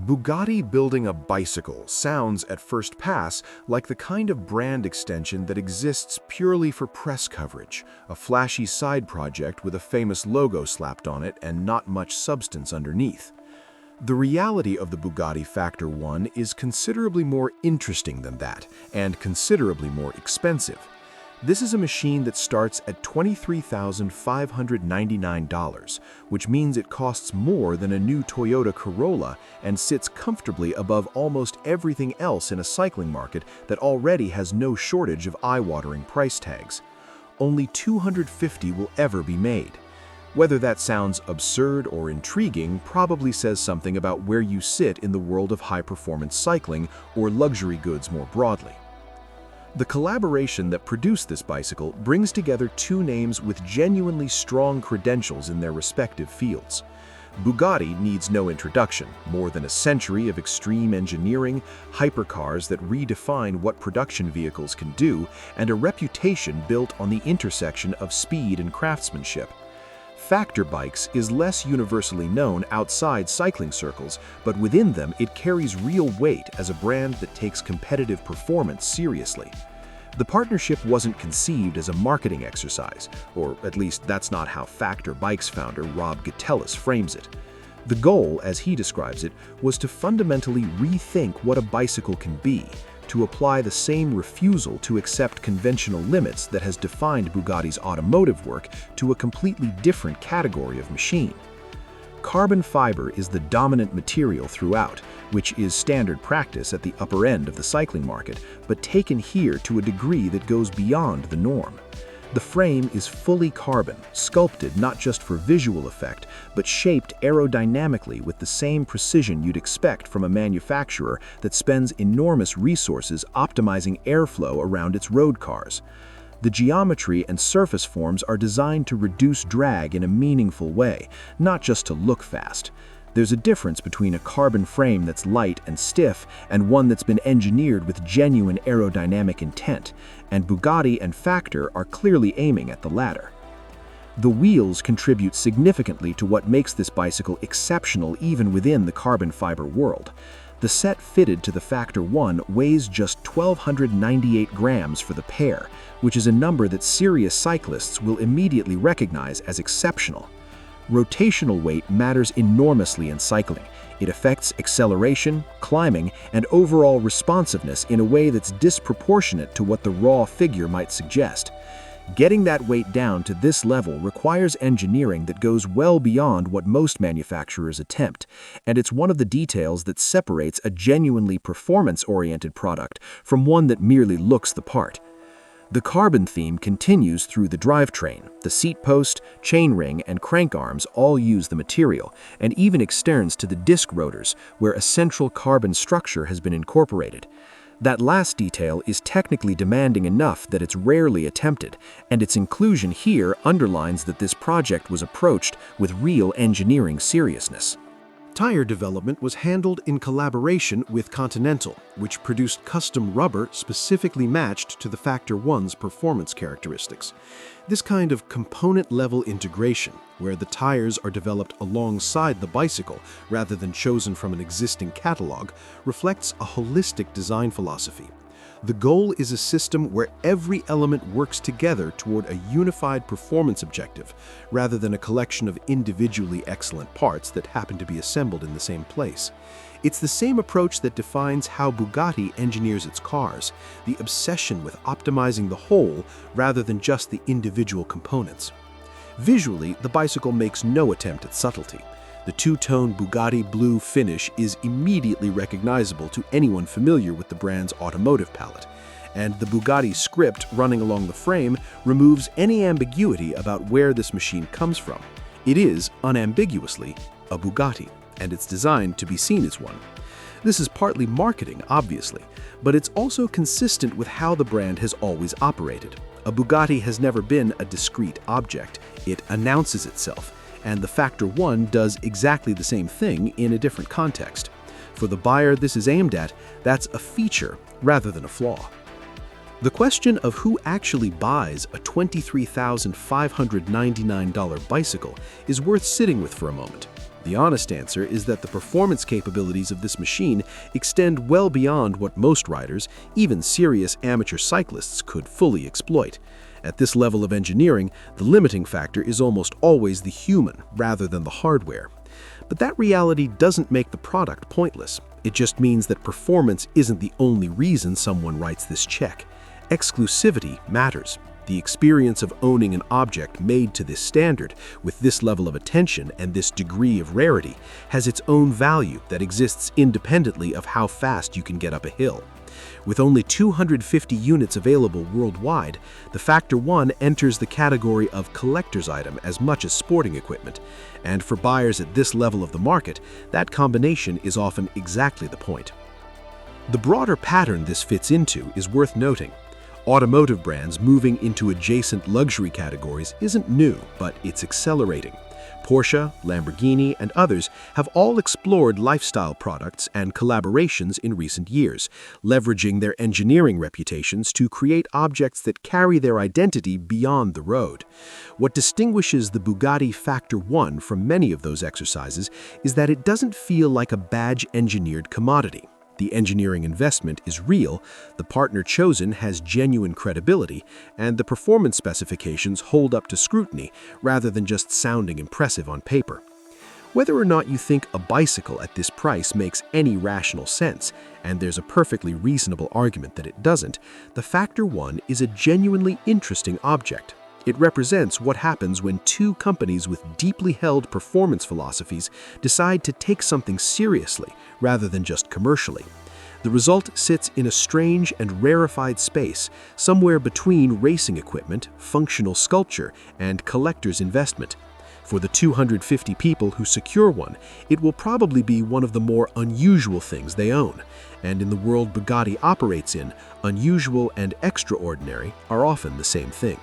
Bugatti building a bicycle sounds at first pass like the kind of brand extension that exists purely for press coverage, a flashy side project with a famous logo slapped on it and not much substance underneath. The reality of the Bugatti Factor 1 is considerably more interesting than that, and considerably more expensive. This is a machine that starts at $23,599, which means it costs more than a new Toyota Corolla and sits comfortably above almost everything else in a cycling market that already has no shortage of eye-watering price tags. Only 250 will ever be made. Whether that sounds absurd or intriguing probably says something about where you sit in the world of high-performance cycling or luxury goods more broadly. The collaboration that produced this bicycle brings together two names with genuinely strong credentials in their respective fields. Bugatti needs no introduction, more than a century of extreme engineering, hypercars that redefine what production vehicles can do, and a reputation built on the intersection of speed and craftsmanship. Factor Bikes is less universally known outside cycling circles, but within them it carries real weight as a brand that takes competitive performance seriously. The partnership wasn't conceived as a marketing exercise, or at least that's not how Factor Bikes founder Rob Gatellis frames it. The goal, as he describes it, was to fundamentally rethink what a bicycle can be, to apply the same refusal to accept conventional limits that has defined Bugatti's automotive work to a completely different category of machine. Carbon fiber is the dominant material throughout, which is standard practice at the upper end of the cycling market, but taken here to a degree that goes beyond the norm. The frame is fully carbon, sculpted not just for visual effect, but shaped aerodynamically with the same precision you'd expect from a manufacturer that spends enormous resources optimizing airflow around its road cars. The geometry and surface forms are designed to reduce drag in a meaningful way, not just to look fast. There's a difference between a carbon frame that's light and stiff and one that's been engineered with genuine aerodynamic intent, and Bugatti and Factor are clearly aiming at the latter. The wheels contribute significantly to what makes this bicycle exceptional even within the carbon fiber world. The set fitted to the Factor 1 weighs just 1,298 grams for the pair, which is a number that serious cyclists will immediately recognize as exceptional. Rotational weight matters enormously in cycling. It affects acceleration, climbing, and overall responsiveness in a way that's disproportionate to what the raw figure might suggest. Getting that weight down to this level requires engineering that goes well beyond what most manufacturers attempt, and it's one of the details that separates a genuinely performance-oriented product from one that merely looks the part. The carbon theme continues through the drivetrain. The seat post, chainring, and crank arms all use the material, and even extends to the disc rotors, where a central carbon structure has been incorporated. That last detail is technically demanding enough that it's rarely attempted, and its inclusion here underlines that this project was approached with real engineering seriousness. Tire development was handled in collaboration with Continental, which produced custom rubber specifically matched to the Factor 1's performance characteristics. This kind of component-level integration, where the tires are developed alongside the bicycle rather than chosen from an existing catalog, reflects a holistic design philosophy. The goal is a system where every element works together toward a unified performance objective, rather than a collection of individually excellent parts that happen to be assembled in the same place. It's the same approach that defines how Bugatti engineers its cars, the obsession with optimizing the whole rather than just the individual components. Visually, the bicycle makes no attempt at subtlety. The two-tone Bugatti blue finish is immediately recognizable to anyone familiar with the brand's automotive palette, and the Bugatti script running along the frame removes any ambiguity about where this machine comes from. It is, unambiguously, a Bugatti, and it's designed to be seen as one. This is partly marketing, obviously, but it's also consistent with how the brand has always operated. A Bugatti has never been a discrete object. It announces itself, and the Factor 1 does exactly the same thing in a different context. For the buyer this is aimed at, that's a feature rather than a flaw. The question of who actually buys a $23,599 bicycle is worth sitting with for a moment. The honest answer is that the performance capabilities of this machine extend well beyond what most riders, even serious amateur cyclists, could fully exploit. At this level of engineering, the limiting factor is almost always the human rather than the hardware. But that reality doesn't make the product pointless. It just means that performance isn't the only reason someone writes this check. Exclusivity matters. The experience of owning an object made to this standard, with this level of attention and this degree of rarity, has its own value that exists independently of how fast you can get up a hill. With only 250 units available worldwide, the Factor 1 enters the category of collector's item as much as sporting equipment. And for buyers at this level of the market, that combination is often exactly the point. The broader pattern this fits into is worth noting. Automotive brands moving into adjacent luxury categories isn't new, but it's accelerating. Porsche, Lamborghini, and others have all explored lifestyle products and collaborations in recent years, leveraging their engineering reputations to create objects that carry their identity beyond the road. What distinguishes the Bugatti Factor 1 from many of those exercises is that it doesn't feel like a badge-engineered commodity. The engineering investment is real, the partner chosen has genuine credibility, and the performance specifications hold up to scrutiny rather than just sounding impressive on paper. Whether or not you think a bicycle at this price makes any rational sense, and there's a perfectly reasonable argument that it doesn't, the Factor 1 is a genuinely interesting object. It represents what happens when two companies with deeply held performance philosophies decide to take something seriously rather than just commercially. The result sits in a strange and rarefied space, somewhere between racing equipment, functional sculpture, and collector's investment. For the 250 people who secure one, it will probably be one of the more unusual things they own. And in the world Bugatti operates in, unusual and extraordinary are often the same thing.